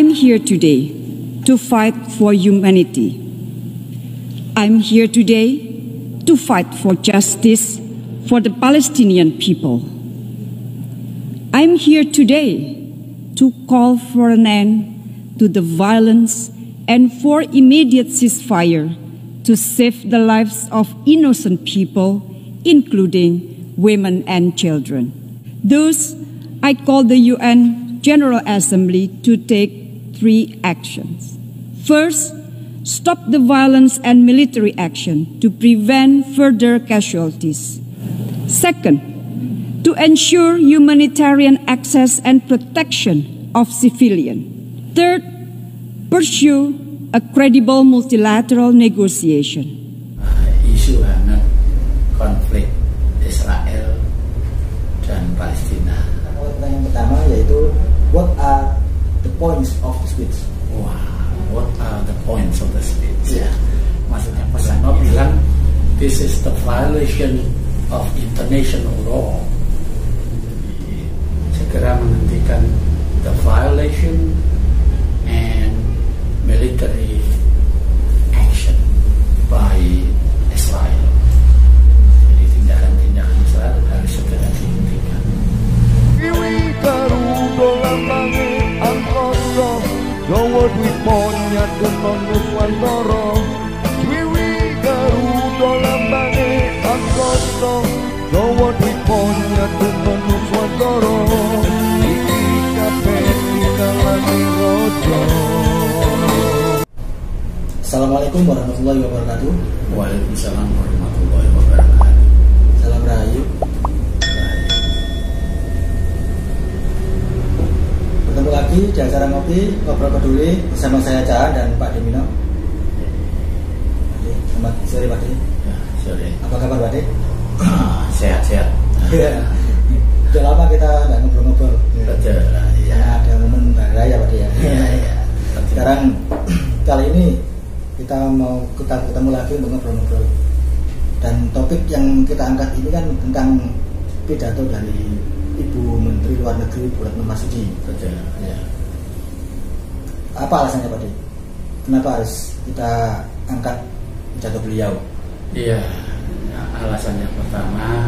I'm here today to fight for humanity. I'm here today to fight for justice for the Palestinian people. I'm here today to call for an end to the violence and for immediate ceasefire to save the lives of innocent people, including women and children. Thus, I call the UN General Assembly to take 3 actions. First, stop the violence and military action to prevent further casualties. Second, to ensure humanitarian access and protection of civilians. Third, pursue a credible multilateral negotiation. Isu hangat konflik Israel dan Palestina. Yang pertama yaitu what are the points of the speech? Wow, what are the points of the speech? Ya, maksudnya pesan bilang this is the violation of international law. Segera menghentikan the violation and military action by Israel. Jadi tindakan-tindakan Israel harus segera dihentikan. Iwi Garuda lambange angkasa, Jawa duwi ponyat denon Nuswantara. Iwi Garuda lambange angkasa, Jawa duwi ponyat denon Nuswantara. Iki kabeh tingalane raja. Assalamualaikum warahmatullahi wabarakatuh. Waalaikumsalam warahmatullahi wabarakatuh. Salam Rahayu. Bertemu lagi di acara Ngobrol Peduli bersama saya Caan dan Pak Demino. Selamat sore Pak De. Ya, sore. Apa kabar Pak De? Sehat-sehat. Sudah lama kita nggak ngobrol-ngobrol. Betul. Ya, ada momen hari raya Pak De ya. Iya. Sekarang kali ini kita mau ketemu lagi untuk ngobrol-ngobrol. Dan topik yang kita angkat ini kan tentang pidato dari Ibu Menteri Luar Negeri Bu Retno Marsudi. Betul. Ya. Apa alasannya Pak De? Kenapa harus kita angkat pidato beliau? Iya. Alasannya pertama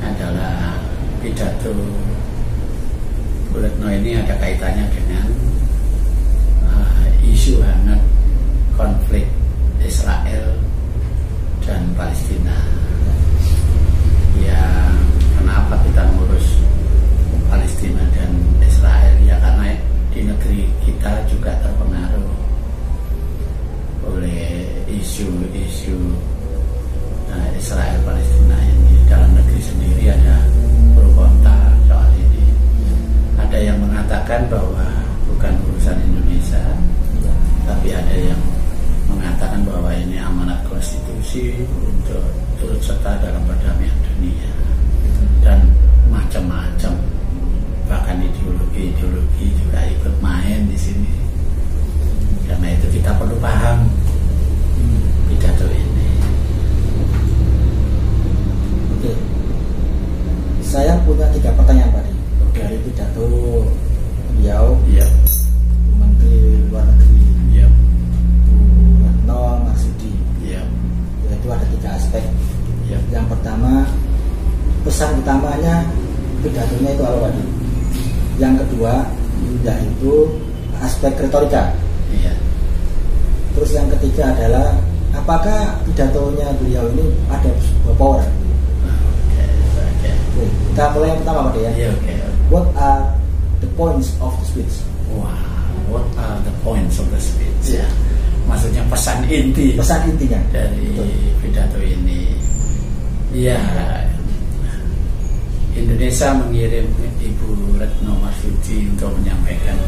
adalah pidato Bu Retno ini ada kaitannya dengan isu hangat konflik Israel dan Palestina. Ya, kenapa kita ngurus Palestina dan Israel? Ya karena di negeri kita juga terpengaruh oleh isu-isu Israel Palestina ini. Dalam negeri sendiri ada pro kontra soal ini. Ada yang mengatakan bahwa bukan urusan Indonesia, tapi ada yang mengatakan bahwa ini amanat konstitusi untuk turut serta dalam perdamaian dunia dan macam-macam, bahkan ideologi juga ikut main di sini. Karena itu kita perlu paham pidato ini. Oke, saya punya 3 pertanyaan Pak De dari pidato beliau. Iya. Menteri Luar Negeri. Iya. Bu Retno Marsudi. Iya. Yaitu ada 3 aspek. Iya. Yang pertama, pesan utamanya pidatonya itu apa Pak De? Yang kedua yaitu aspek retorika. Iya. Terus yang ketiga adalah apakah pidatonya beliau ini ada sebuah power? Oke. Oke, kita mulai yang pertama Pak De ya. Iya, oke. What are the points of the speech? Wow, what are the points of the speech? Ya, maksudnya pesan inti. Pesan intinya dari betul. pidato ini. Ya, Indonesia mengirim Ibu Retno Marsudi untuk menyampaikan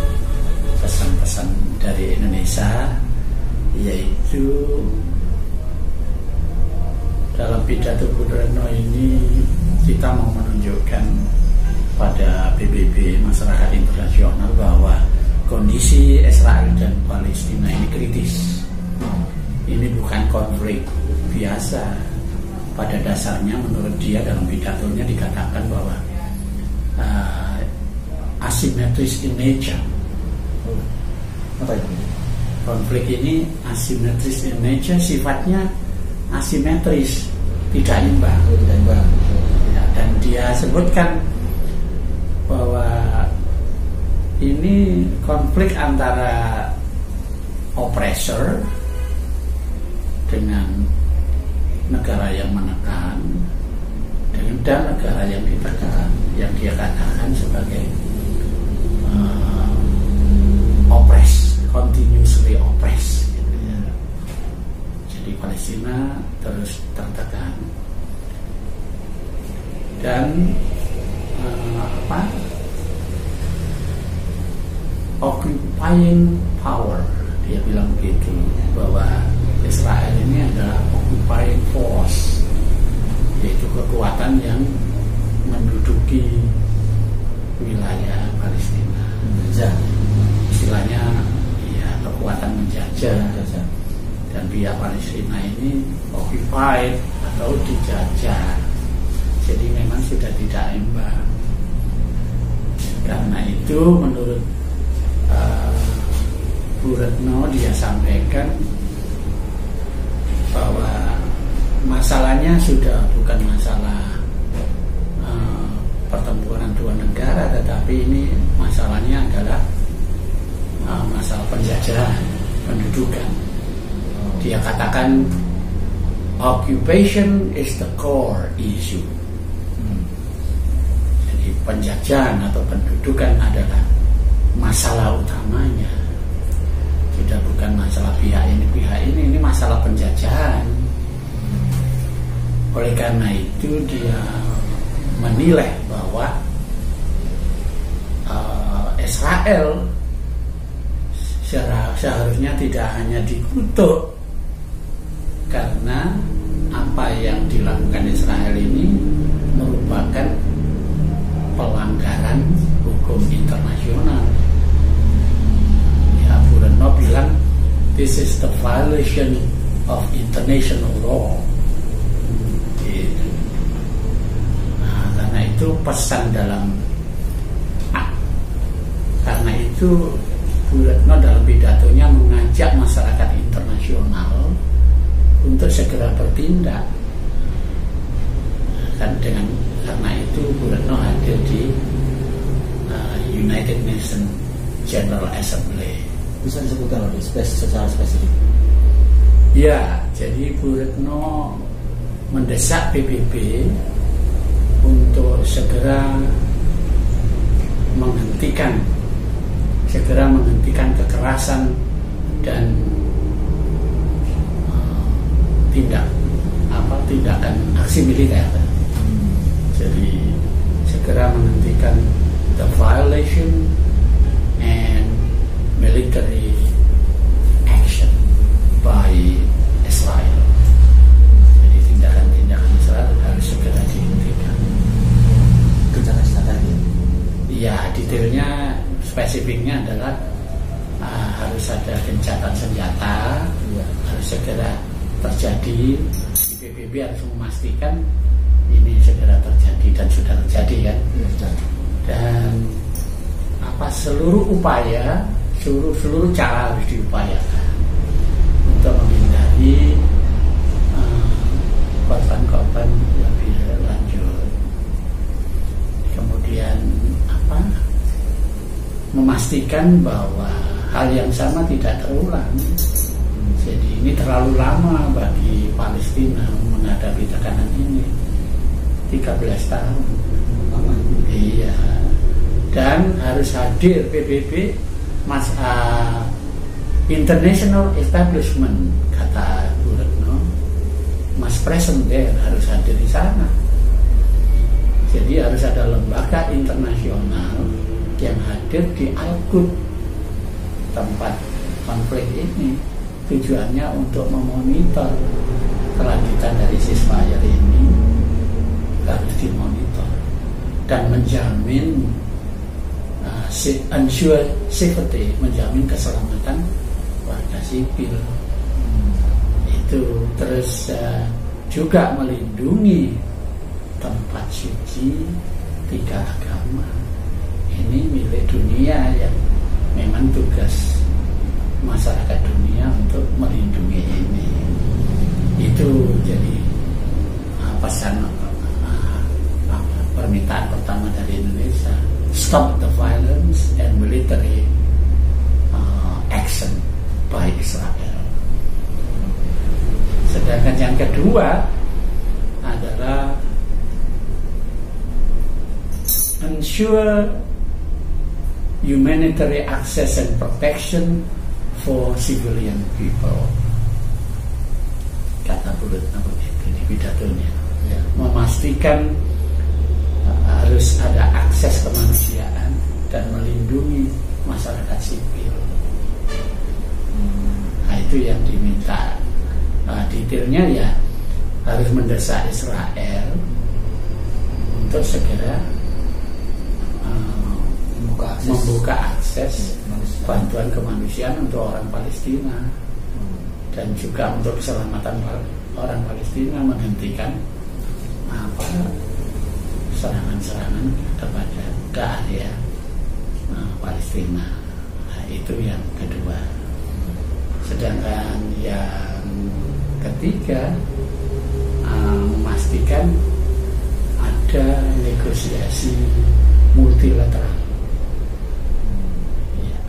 pesan-pesan dari Indonesia, yaitu dalam pidato Bu Retno ini kita mau menunjukkan pada PBB masyarakat internasional bahwa kondisi Israel dan Palestina ini kritis. Ini bukan konflik biasa. Pada dasarnya menurut dia dalam pidatonya dikatakan bahwa asymmetries in nature. Apa itu? Konflik ini asimetris in nature, sifatnya asimetris, tidak imbang. Tidak imbang. Ya, dan dia sebutkan bahwa ini konflik antara oppressor dengan negara yang menekan dan negara yang ditekan, yang dia katakan sebagai oppress, continuously oppress gitu ya. Jadi Palestina terus tertekan dan occupying power, dia bilang begitu, bahwa Israel ini adalah occupying force, yaitu kekuatan yang menduduki wilayah Palestina. Istilahnya ya kekuatan menjajah. Dan pihak Palestina ini occupied atau dijajah. Jadi memang sudah tidak imbang. Karena itu menurut Bu Retno, dia sampaikan bahwa masalahnya sudah bukan masalah pertempuran dua negara, tetapi ini masalahnya adalah masalah penjajahan, pendudukan. Dia katakan occupation is the core issue. Jadi penjajahan atau pendudukan adalah masalah utamanya. Sudah bukan masalah pihak ini masalah penjajahan. Oleh karena itu dia menilai bahwa Israel seharusnya tidak hanya dikutuk karena apa yang dilakukan Israel ini merupakan pelanggaran hukum internasional. Ya, Bu Retno bilang this is the violation of international law. Gitu. Nah, karena itu pesan karena itu Bu Retno dalam pidatonya mengajak masyarakat internasional untuk segera bertindak. Dan karena itu Bu Retno hadir di United Nations General Assembly. Bisa disebutkan secara spesifik? Ya, jadi Bu Retno mendesak PBB untuk segera menghentikan kekerasan dan tindakan aksi militer. Jadi segera menghentikan the violation and military action by Israel. Jadi tindakan Israel harus segera dihentikan. Gencatan senjata ini? Ya, detailnya, spesifiknya adalah harus ada gencatan senjata, harus segera terjadi. Di PBB harus memastikan ini segera terjadi dan sudah terjadi kan. Dan seluruh upaya, seluruh cara harus diupayakan untuk menghindari korban-korban lebih lanjut. Kemudian memastikan bahwa hal yang sama tidak terulang. Jadi ini terlalu lama bagi Palestina menghadapi tekanan ini, 13 tahun. Iya. Dan harus hadir PBB, international establishment, kata Bu Retno, must present there, harus hadir di sana. Jadi harus ada lembaga internasional yang hadir di Al-Quds, tempat konflik ini. Tujuannya untuk memonitor kelanjutan dari ceasefire ini, harus dimonitor dan menjamin ensure safety, menjamin keselamatan warga sipil. Itu terus juga melindungi tempat suci 3 agama. Ini milik dunia yang memang tugas masyarakat dunia untuk melindungi ini. Itu jadi pesan permintaan pertama dari Indonesia, stop the violence and military action by Israel. Sedangkan yang kedua adalah ensure humanitarian access and protection for civilian people. Kata Bulut begitu di pidatonya, ya, memastikan harus ada akses kemanusiaan dan melindungi masyarakat sipil. Nah, itu yang diminta. Detailnya ya harus mendesak Israel untuk segera membuka akses bantuan kemanusiaan untuk orang Palestina dan juga untuk keselamatan orang Palestina, menghentikan serangan-serangan ke area Palestina. Nah, itu yang kedua. Sedangkan yang ketiga, memastikan ada negosiasi multilateral. Ya.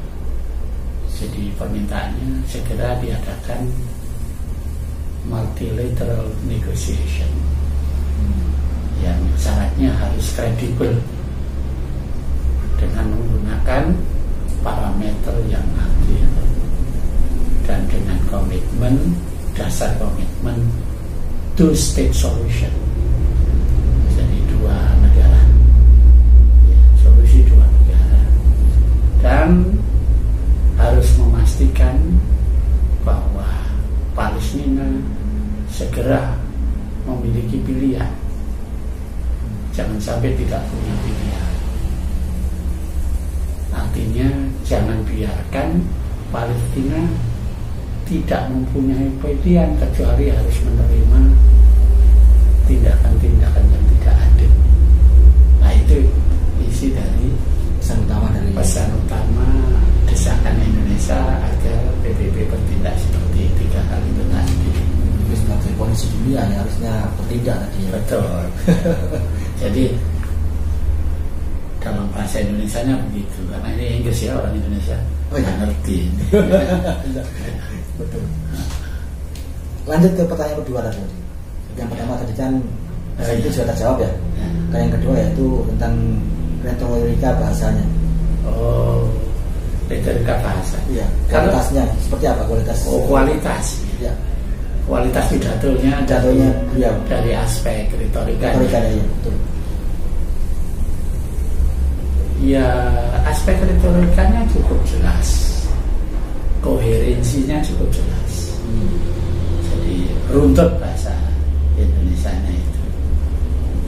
Jadi permintaannya segera diadakan multilateral negotiation yang syaratnya harus kredibel dengan menggunakan parameter yang adil dan dengan dasar komitmen two-state solution. Jadi dua negara, ya, solusi dua negara, dan harus memastikan bahwa Palestina segera memiliki pilihan. Jangan sampai tidak punya pilihan. Artinya jangan biarkan Palestina tidak mempunyai pilihan kecuali harus menerima tindakan-tindakan yang tidak adil. Nah, itu isi dari pesan utama desakan Indonesia agar PBB bertindak seperti 3 hal itu tadi. Sebagai polisi dunia ya harusnya bertindak tadi. Ya. Betul. Jadi dalam bahasa Indonesianya begitu, karena ini Inggris ya, orang Indonesia ngerti. Betul. Lanjut ke pertanyaan kedua tadi. Yang pertama tadi kan itu sudah terjawab ya. Nah, yang kedua yaitu tentang retorika bahasanya. Oh, retorika bahasa. Iya. Kualitasnya seperti apa kualitas? Oh, kualitas. Ya. Kualitas pidatonya beliau dari aspek retorika. Ya, betul. Ya, aspek retorikanya cukup jelas. Koherensinya cukup jelas. Jadi runtut bahasa Indonesianya itu.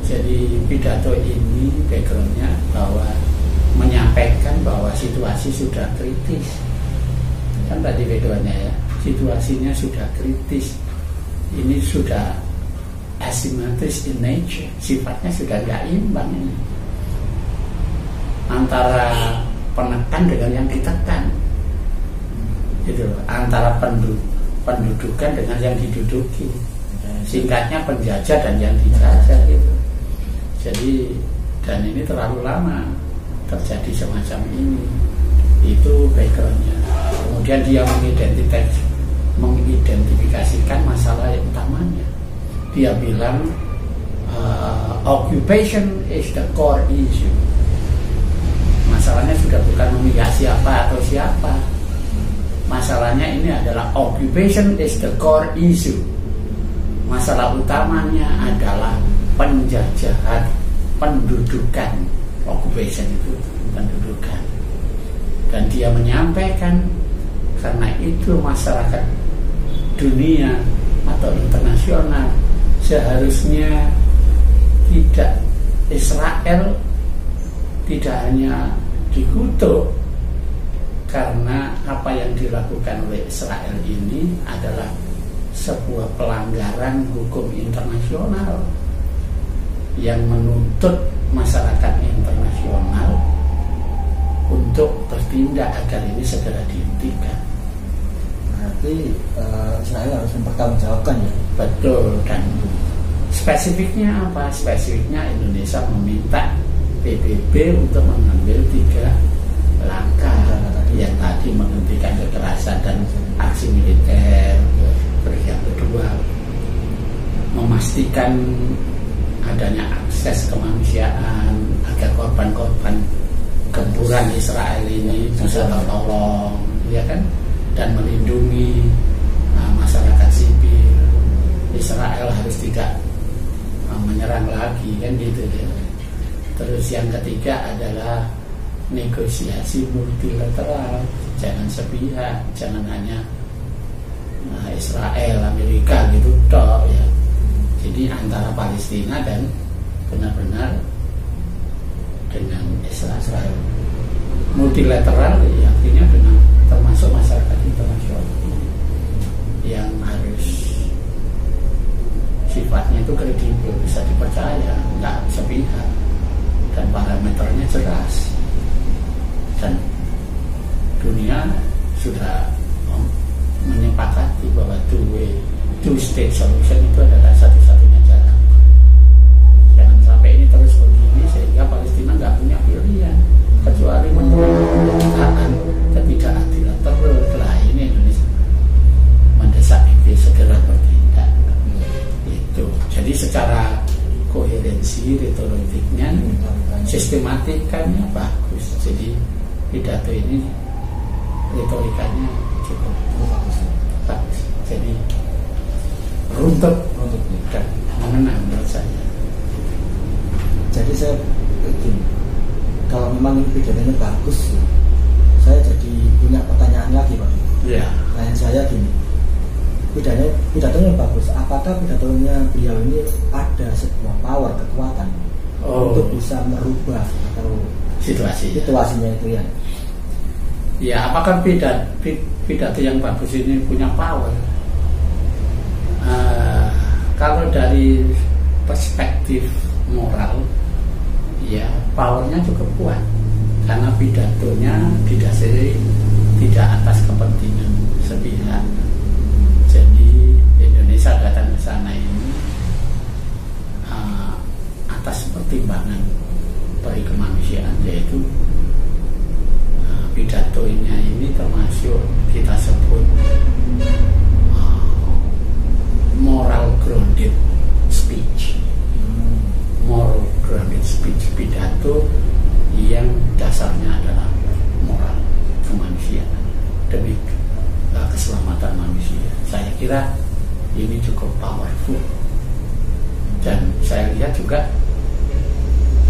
Jadi pidato ini backgroundnya bahwa menyampaikan bahwa situasi sudah kritis. Kan tadi backgroundnya ya, situasinya sudah kritis. Ini sudah asymmetris in nature, sifatnya sudah gak imbang ini antara penekan dengan yang ditekan. Gitu, antara pendudukan dengan yang diduduki, singkatnya penjajah dan yang dijajah gitu. Jadi dan ini terlalu lama terjadi semacam ini. Itu backgroundnya. Kemudian dia mengidentifikasikan masalah yang utamanya. Dia bilang occupation is the core issue. Masalahnya sudah bukan memilih siapa atau siapa. Masalahnya ini adalah occupation is the core issue. Masalah utamanya adalah penjajahan, pendudukan. Occupation itu pendudukan. Dan dia menyampaikan karena itu masyarakat dunia atau internasional seharusnya tidak Israel tidak hanya dikutuk karena apa yang dilakukan oleh Israel ini adalah sebuah pelanggaran hukum internasional yang menuntut masyarakat internasional untuk bertindak agar ini segera dihentikan. berarti Israel harus mempertanggungjawabkan ya. Betul, dan spesifiknya apa? Spesifiknya Indonesia meminta PBB untuk mengambil 3 langkah yang tadi menghentikan kekerasan dan aksi militer. Terus yang kedua, memastikan adanya akses kemanusiaan agar korban-korban gempuran Israel ini bisa tertolong, ya kan? Dan melindungi masyarakat sipil. Israel harus tidak menyerang lagi, kan gitu ya. Terus yang ketiga adalah negosiasi multilateral, jangan sepihak, jangan hanya Israel, Amerika gitu toh ya. Jadi antara Palestina dan benar-benar dengan Israel. Multilateral ya, artinya dengan termasuk masyarakat internasional yang harus sifatnya itu kredibel, bisa dipercaya, nggak sepihak, dan parameternya jelas. Dan dunia sudah menyepakati bahwa two-state solution itu adalah satu-satunya jalan. Jangan sampai ini terus begini sehingga Palestina nggak punya pilihan kecuali menolak ketidakadilan terus. Lah ini Indonesia mendesak itu segera bertindak. Itu. Jadi secara koherensi retoriknya, sistematikannya bagus. Jadi pidato ini retorikanya cukup bagus. Jadi runtut dan mengena menurut saya. Jadi saya begini, kalau memang ini pidatonya bagus, saya jadi punya pertanyaan lagi Pak. Iya. Pertanyaan saya gini, pidatonya bagus. Apakah pidatonya beliau ini ada sebuah power, kekuatan untuk bisa merubah atau situasinya itu ya? Ya, apakah pidato yang bagus ini punya power? Kalau dari perspektif moral, ya powernya cukup kuat karena pidatonya didasari tidak atas kepentingan sepihak. Jadi Indonesia datang ke sana ini atas pertimbangan bagi kemanusiaan, yaitu pidatonya ini termasuk kita sebut moral grounded speech. Moral grounded speech, pidato yang dasarnya adalah moral kemanusiaan demi keselamatan manusia. Saya kira ini cukup powerful, dan saya lihat juga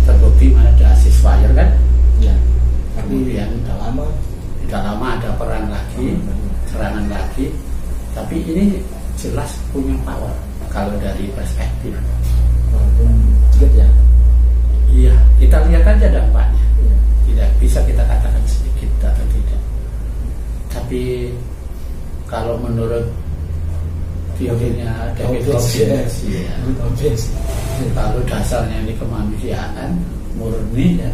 terbukti ada ceasefire kan ya. Kemudian tidak lama ada perang lagi, serangan lagi, tapi ini jelas punya power kalau dari perspektif. Walaupun sedikit ya. Iya, kita lihat aja dampaknya. Ya. Tidak bisa kita katakan sedikit atau tidak. Tapi kalau menurut teorinya David Hawkins, ya, kalau dasarnya ini kemanusiaan murni ya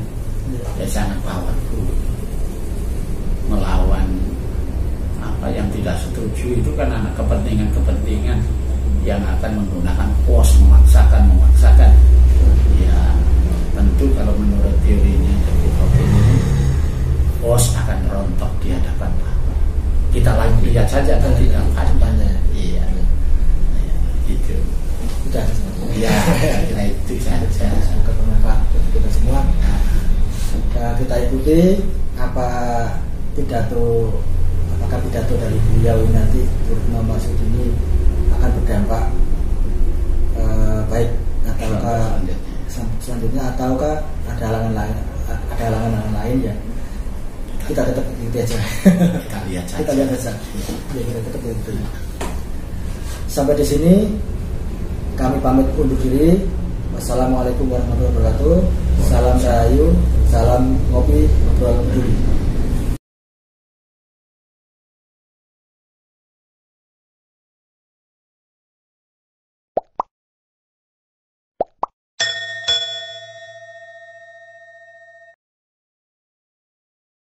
sangat powerful. Melawan apa yang tidak setuju itu kan anak kepentingan yang akan menggunakan force, memaksakan. Ya tentu kalau menurut teorinya David Hawkins ini force akan rontok di hadapan power. Kita lagi lihat saja kan di dampaknya. Iya. Gitu. Sudah. Ya, kira itu saja. Bermanfaat bagi kita semua. Kita ikuti apakah pidato dari beliau nanti Muhammad Masud ini akan berdampak baik ataukah selanjutnya, ataukah ada halangan lain ya. Kita tetap ikuti aja. Kita lihat saja. Ya, kita tetap ikuti. Sampai di sini kami pamit undur diri. Wassalamualaikum warahmatullahi wabarakatuh. Salam Rahayu, salam ngopi, ngobrol peduli.